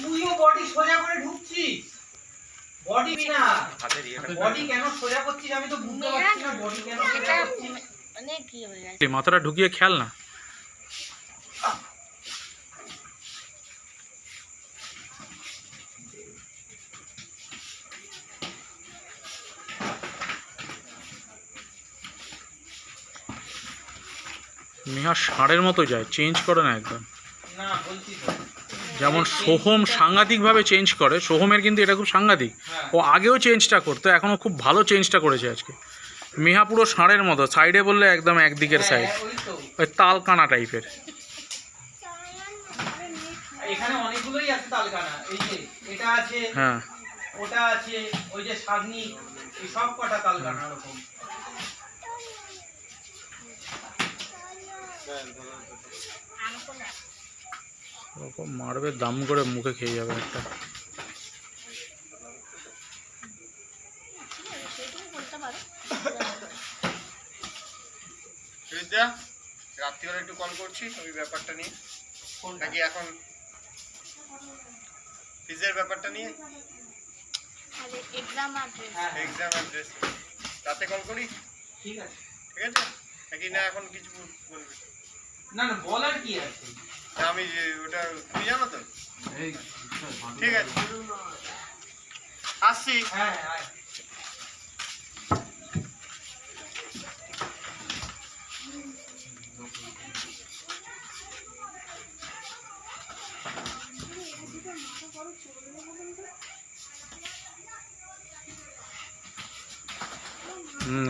তুইও বডি সোজা করে ঢুকছিস, বডি না বডি কেন সোজা করছিস আমি তো বুঝতে পারছি না বডি কেন সোজা করছিস। অনেক কি হয়ে গেছে, মাথাটা ঢুকিয়ে খেয়াল না। নেহা ষাঁড়ের মতো যায়, চেঞ্জ করে না একদম। না বলছি তো যেমন সোহম সাংঘাতিকভাবে চেঞ্জ করে, সোহমের কিন্তু এটা খুব সাংঘাতিক। ও আগেও চেঞ্জটা করতো, এখনও খুব ভালো চেঞ্জটা করেছে আজকে। মেহা পুরো ষাঁড়ের মতো, সাইডে বললে একদম একদিকের সাইড, ওই তালকানা টাইপের। এখানে অনেকগুলোই আছে তালকানা, এই যে এটা আছে, হ্যাঁ ওটা আছে, ওই যে শাগনি, এই সব কটা তালকানা এরকম। ওরকম মারবে দাম করে মুখে খেয়ে যাবে একটা। রাত্রিবেলা একটু কল করছি ওই ব্যাপারটা নিয়ে, নাকি এখন ফিজের ব্যাপারটা নিয়ে, এক্সাম অ্যাড্রেস রাতে কল করি। ঠিক আছে ঠিক আছে নাকি না এখন কিছু বলবি? না না বলার কি আছে, আমি ওটা তুমি জানো তো। ঠিক আছে আসছি। হ্যাঁ হ্যাঁ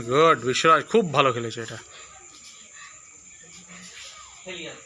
গুড, বিশ্বরাজ খুব ভালো খেলেছে এটা। খেলি আছে।